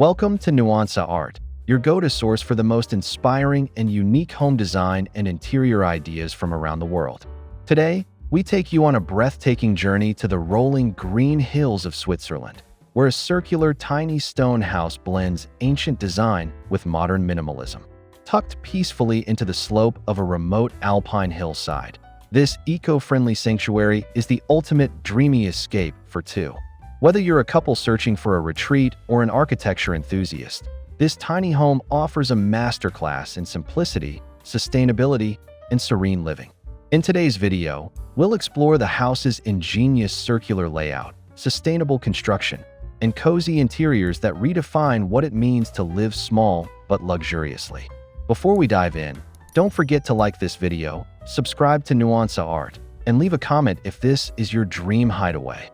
Welcome to Nuansa Art, your go-to source for the most inspiring and unique home design and interior ideas from around the world. Today, we take you on a breathtaking journey to the rolling green hills of Switzerland, where a circular, tiny stone house blends ancient design with modern minimalism. Tucked peacefully into the slope of a remote alpine hillside, this eco-friendly sanctuary is the ultimate dreamy escape for two. Whether you're a couple searching for a retreat or an architecture enthusiast, this tiny home offers a masterclass in simplicity, sustainability, and serene living. In today's video, we'll explore the house's ingenious circular layout, sustainable construction, and cozy interiors that redefine what it means to live small but luxuriously. Before we dive in, don't forget to like this video, subscribe to Nuansa Art, and leave a comment if this is your dream hideaway.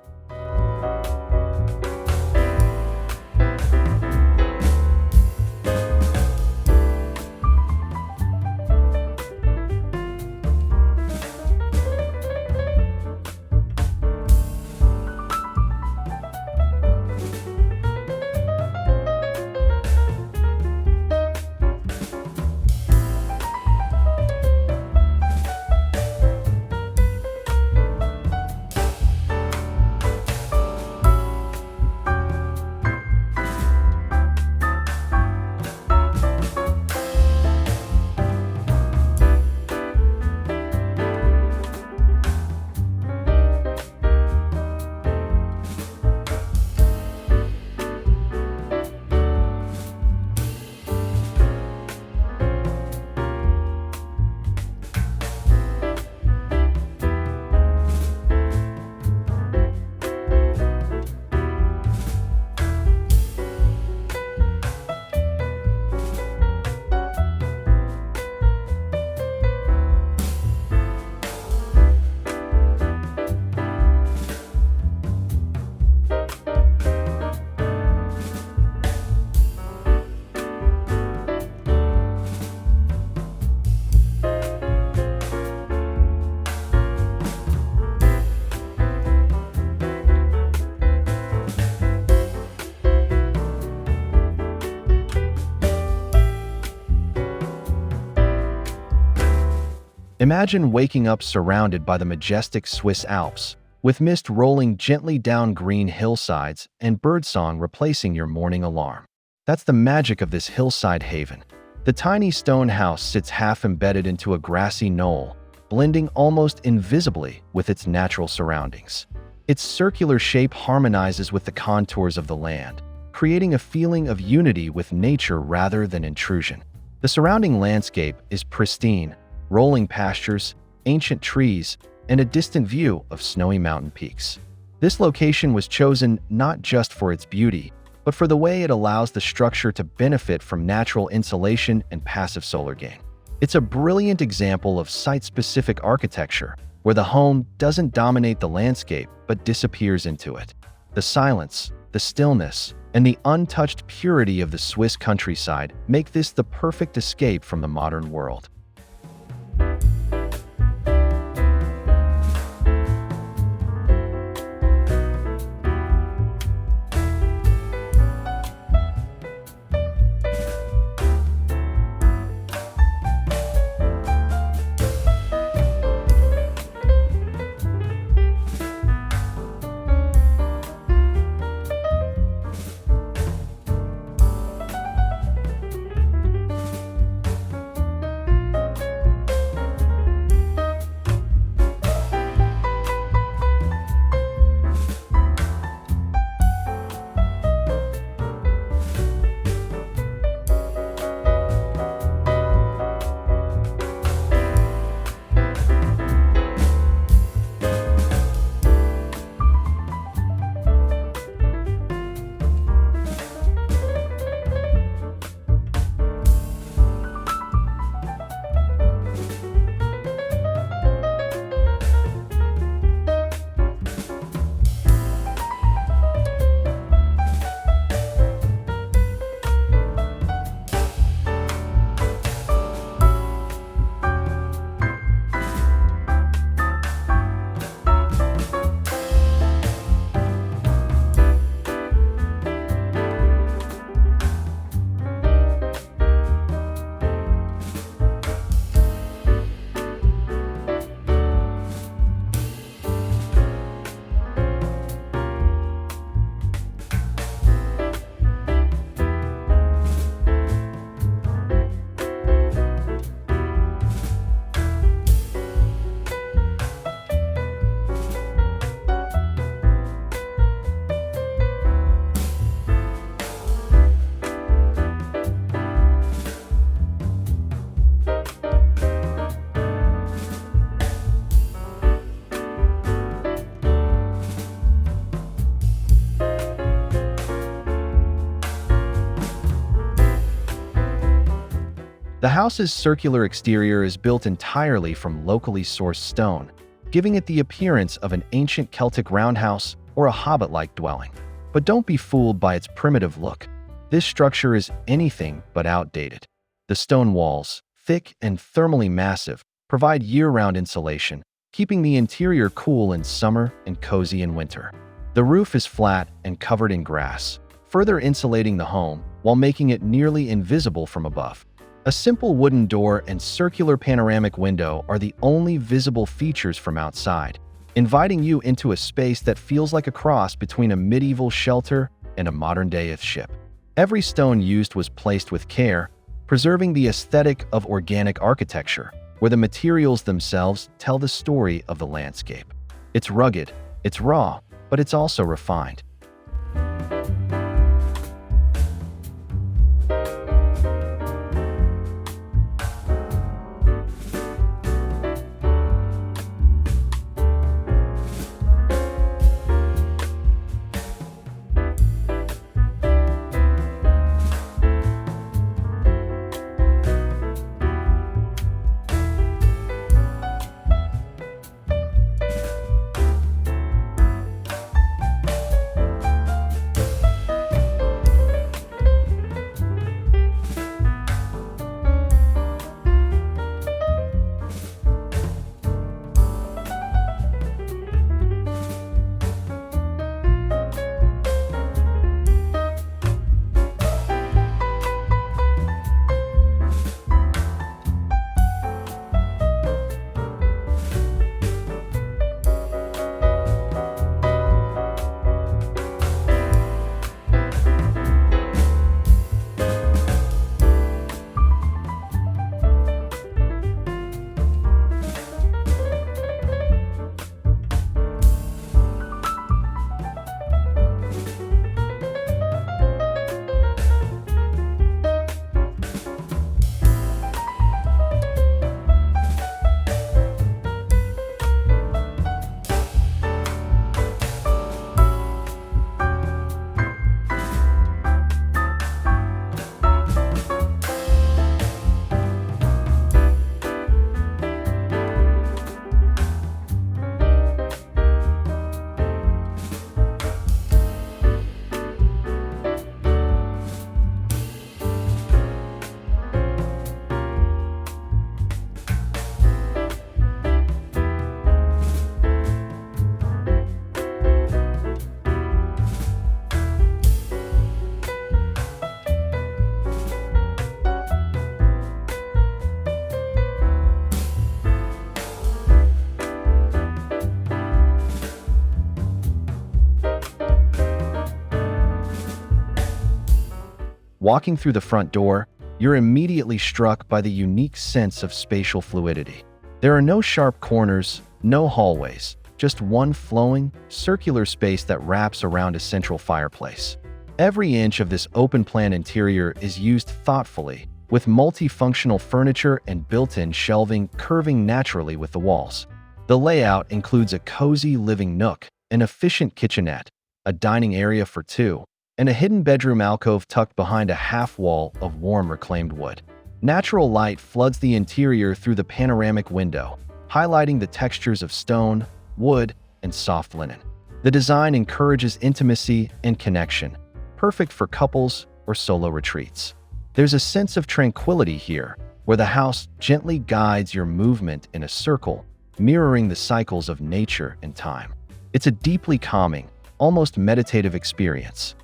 Imagine waking up surrounded by the majestic Swiss Alps, with mist rolling gently down green hillsides and birdsong replacing your morning alarm. That's the magic of this hillside haven. The tiny stone house sits half embedded into a grassy knoll, blending almost invisibly with its natural surroundings. Its circular shape harmonizes with the contours of the land, creating a feeling of unity with nature rather than intrusion. The surrounding landscape is pristine, rolling pastures, ancient trees, and a distant view of snowy mountain peaks. This location was chosen not just for its beauty, but for the way it allows the structure to benefit from natural insulation and passive solar gain. It's a brilliant example of site-specific architecture, where the home doesn't dominate the landscape but disappears into it. The silence, the stillness, and the untouched purity of the Swiss countryside make this the perfect escape from the modern world. The house's circular exterior is built entirely from locally sourced stone, giving it the appearance of an ancient Celtic roundhouse or a hobbit-like dwelling. But don't be fooled by its primitive look. This structure is anything but outdated. The stone walls, thick and thermally massive, provide year-round insulation, keeping the interior cool in summer and cozy in winter. The roof is flat and covered in grass, further insulating the home while making it nearly invisible from above. A simple wooden door and circular panoramic window are the only visible features from outside, inviting you into a space that feels like a cross between a medieval shelter and a modern-day ship. Every stone used was placed with care, preserving the aesthetic of organic architecture, where the materials themselves tell the story of the landscape. It's rugged, it's raw, but it's also refined. Walking through the front door, you're immediately struck by the unique sense of spatial fluidity. There are no sharp corners, no hallways, just one flowing, circular space that wraps around a central fireplace. Every inch of this open-plan interior is used thoughtfully, with multifunctional furniture and built-in shelving curving naturally with the walls. The layout includes a cozy living nook, an efficient kitchenette, a dining area for two, and a hidden bedroom alcove tucked behind a half-wall of warm reclaimed wood. Natural light floods the interior through the panoramic window, highlighting the textures of stone, wood, and soft linen. The design encourages intimacy and connection, perfect for couples or solo retreats. There's a sense of tranquility here, where the house gently guides your movement in a circle, mirroring the cycles of nature and time. It's a deeply calming, almost meditative experience.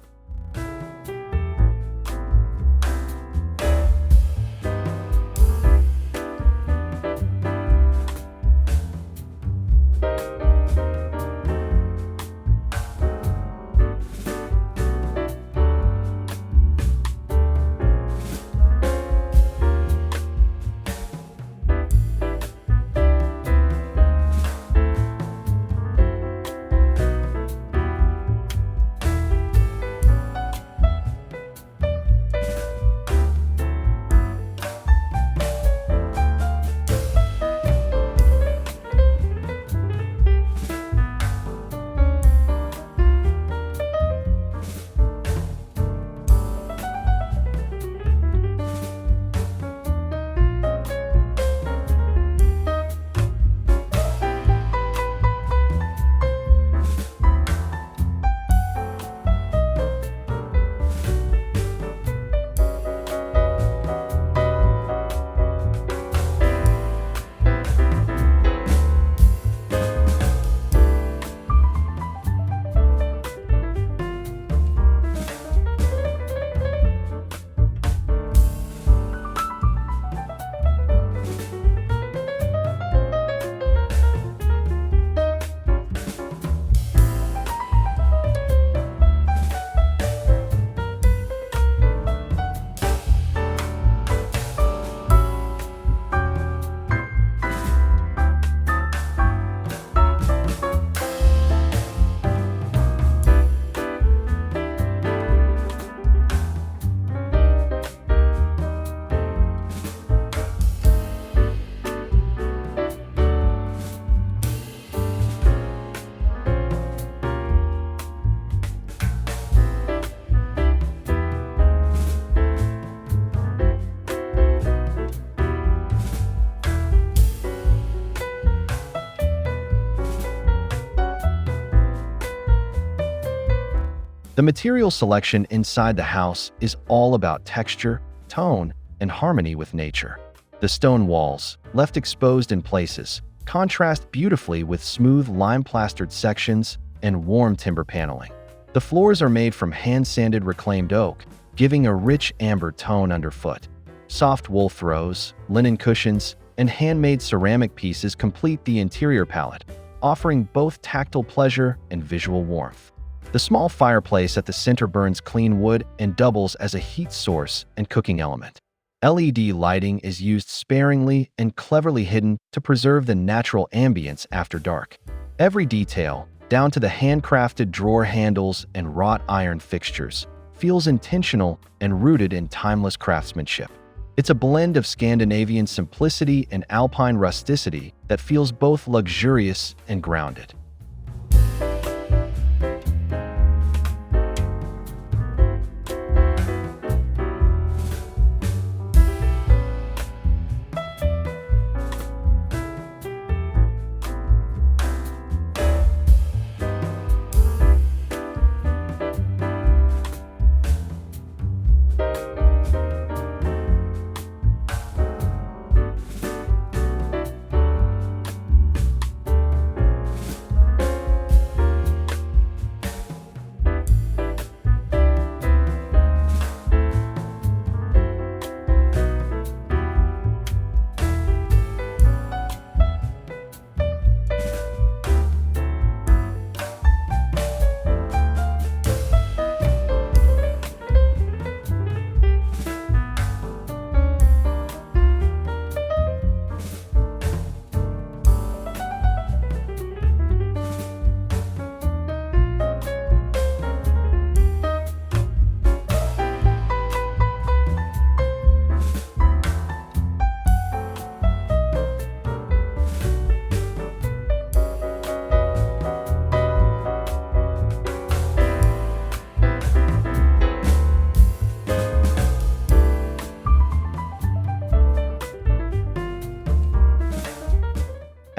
The material selection inside the house is all about texture, tone, and harmony with nature. The stone walls, left exposed in places, contrast beautifully with smooth lime-plastered sections and warm timber paneling. The floors are made from hand-sanded reclaimed oak, giving a rich amber tone underfoot. Soft wool throws, linen cushions, and handmade ceramic pieces complete the interior palette, offering both tactile pleasure and visual warmth. The small fireplace at the center burns clean wood and doubles as a heat source and cooking element. LED lighting is used sparingly and cleverly hidden to preserve the natural ambience after dark. Every detail, down to the handcrafted drawer handles and wrought iron fixtures, feels intentional and rooted in timeless craftsmanship. It's a blend of Scandinavian simplicity and alpine rusticity that feels both luxurious and grounded.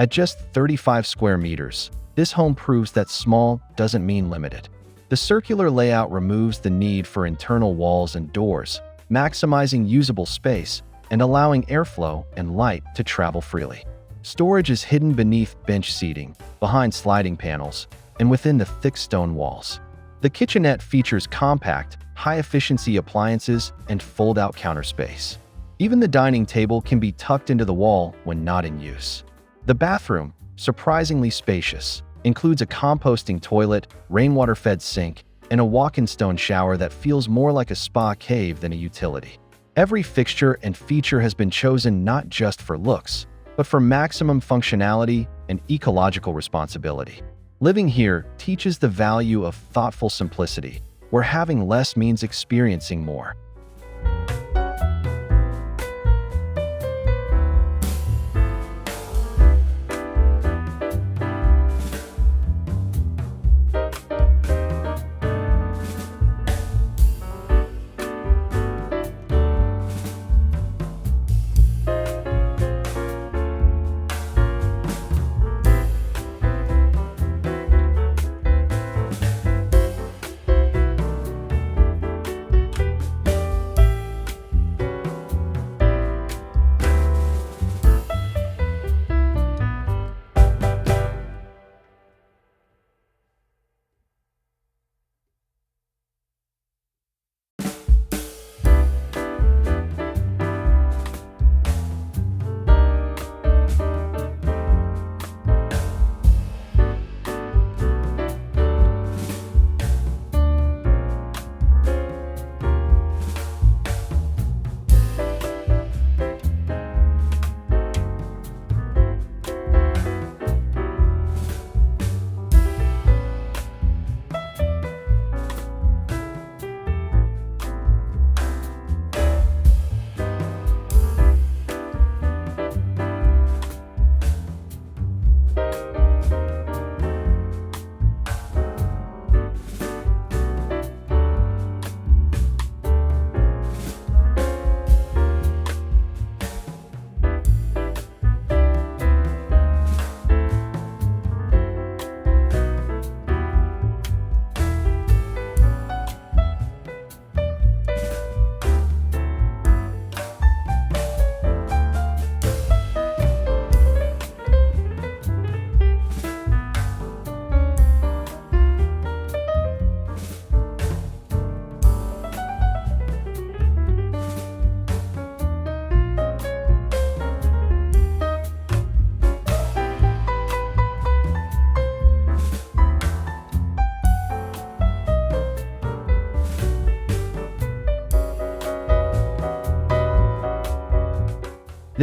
At just 35 square meters, this home proves that small doesn't mean limited. The circular layout removes the need for internal walls and doors, maximizing usable space and allowing airflow and light to travel freely. Storage is hidden beneath bench seating, behind sliding panels, and within the thick stone walls. The kitchenette features compact, high-efficiency appliances and fold-out counter space. Even the dining table can be tucked into the wall when not in use. The bathroom, surprisingly spacious, includes a composting toilet, rainwater-fed sink, and a walk-in stone shower that feels more like a spa cave than a utility. Every fixture and feature has been chosen not just for looks, but for maximum functionality and ecological responsibility. Living here teaches the value of thoughtful simplicity, where having less means experiencing more.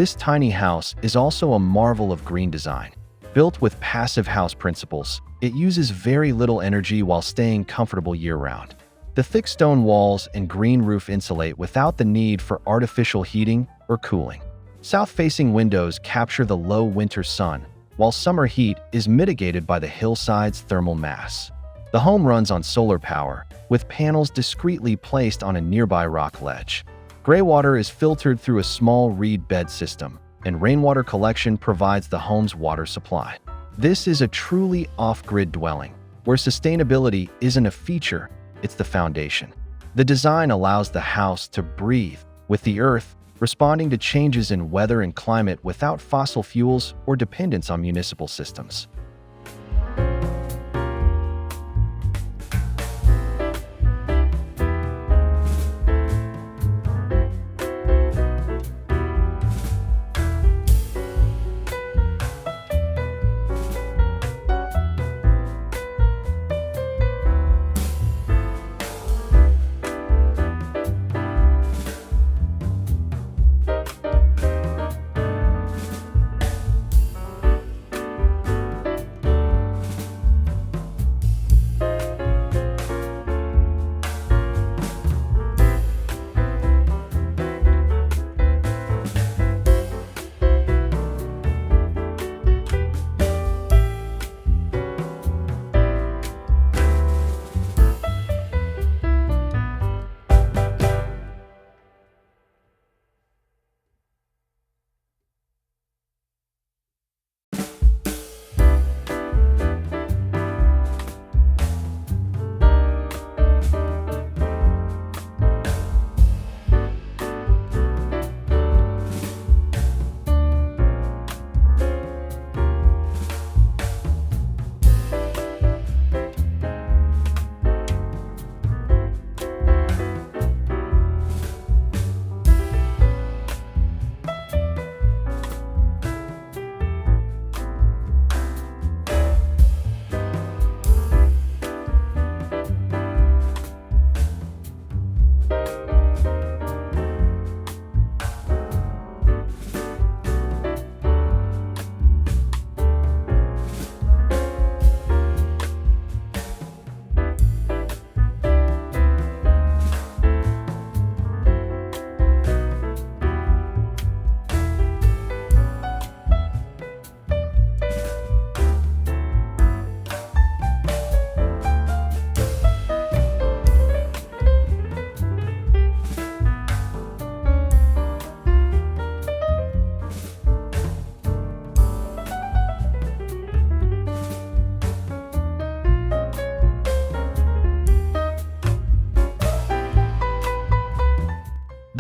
This tiny house is also a marvel of green design. Built with passive house principles, it uses very little energy while staying comfortable year-round. The thick stone walls and green roof insulate without the need for artificial heating or cooling. South-facing windows capture the low winter sun, while summer heat is mitigated by the hillside's thermal mass. The home runs on solar power, with panels discreetly placed on a nearby rock ledge. Gray water is filtered through a small reed bed system, and rainwater collection provides the home's water supply. This is a truly off-grid dwelling, where sustainability isn't a feature, it's the foundation. The design allows the house to breathe, with the earth responding to changes in weather and climate without fossil fuels or dependence on municipal systems.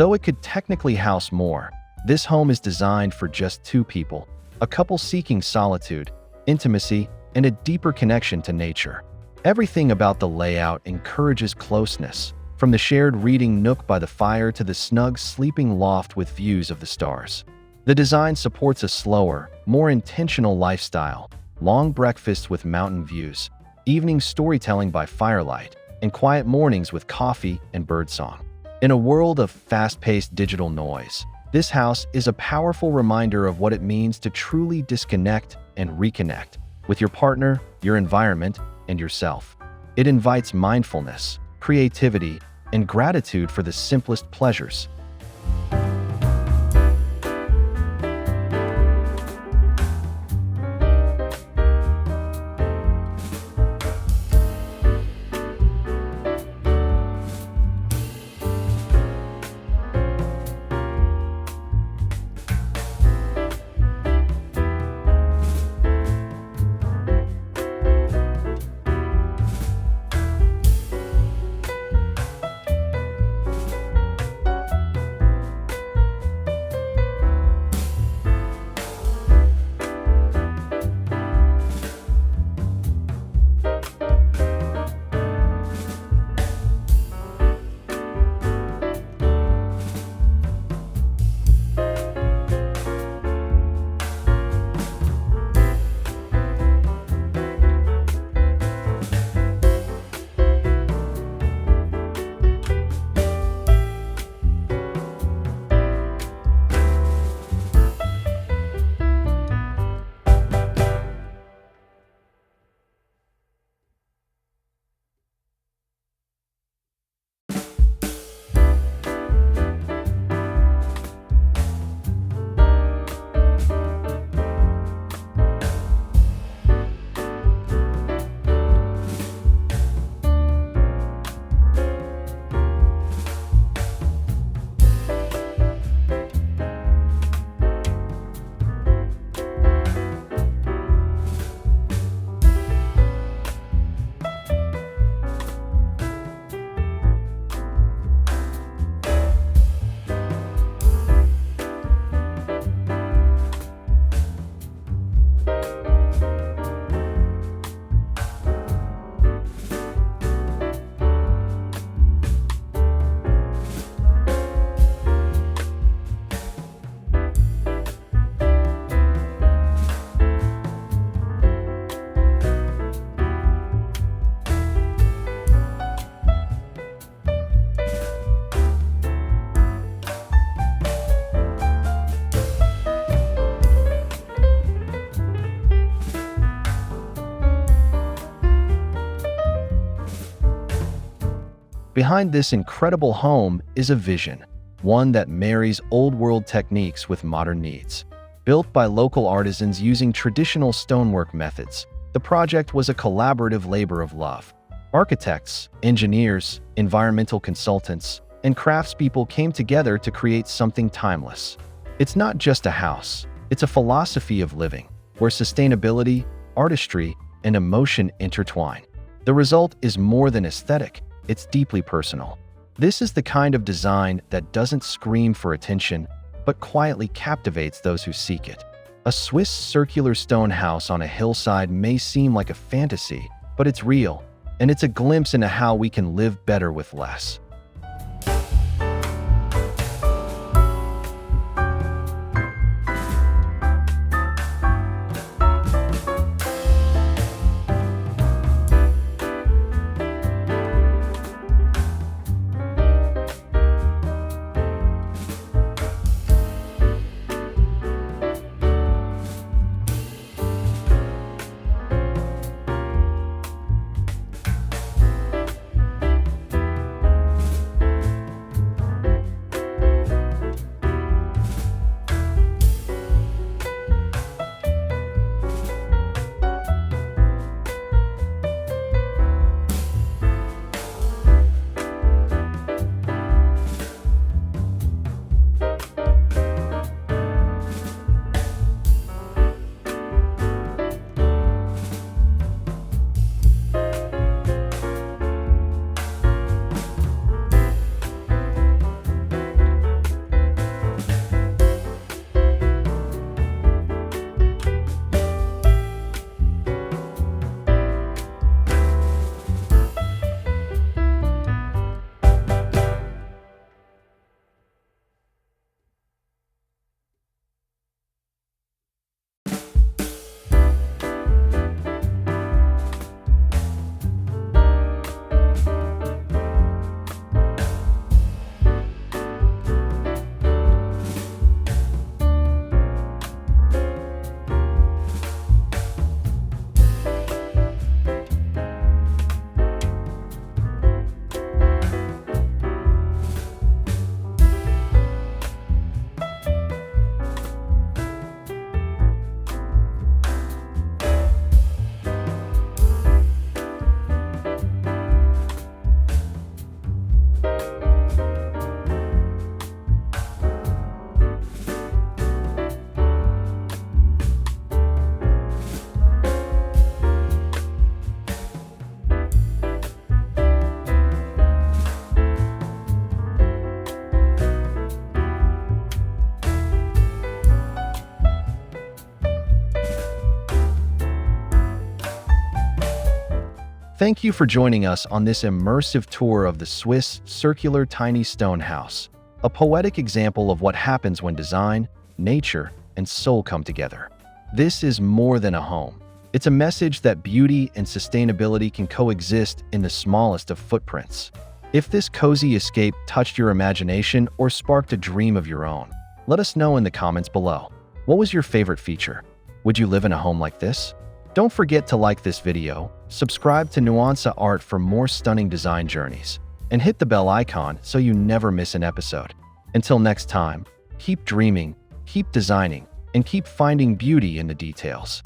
Though it could technically house more, this home is designed for just two people, a couple seeking solitude, intimacy, and a deeper connection to nature. Everything about the layout encourages closeness, from the shared reading nook by the fire to the snug sleeping loft with views of the stars. The design supports a slower, more intentional lifestyle, long breakfasts with mountain views, evening storytelling by firelight, and quiet mornings with coffee and birdsong. In a world of fast-paced digital noise, this house is a powerful reminder of what it means to truly disconnect and reconnect with your partner, your environment, and yourself. It invites mindfulness, creativity, and gratitude for the simplest pleasures. Behind this incredible home is a vision, one that marries old-world techniques with modern needs. Built by local artisans using traditional stonework methods, the project was a collaborative labor of love. Architects, engineers, environmental consultants, and craftspeople came together to create something timeless. It's not just a house, it's a philosophy of living, where sustainability, artistry, and emotion intertwine. The result is more than aesthetic, it's deeply personal. This is the kind of design that doesn't scream for attention, but quietly captivates those who seek it. A Swiss circular stone house on a hillside may seem like a fantasy, but it's real, and it's a glimpse into how we can live better with less. Thank you for joining us on this immersive tour of the Swiss circular tiny stone house, a poetic example of what happens when design, nature, and soul come together. This is more than a home. It's a message that beauty and sustainability can coexist in the smallest of footprints. If this cozy escape touched your imagination or sparked a dream of your own, let us know in the comments below. What was your favorite feature? Would you live in a home like this? Don't forget to like this video, subscribe to Nuance Art for more stunning design journeys, and hit the bell icon so you never miss an episode. Until next time, keep dreaming, keep designing, and keep finding beauty in the details.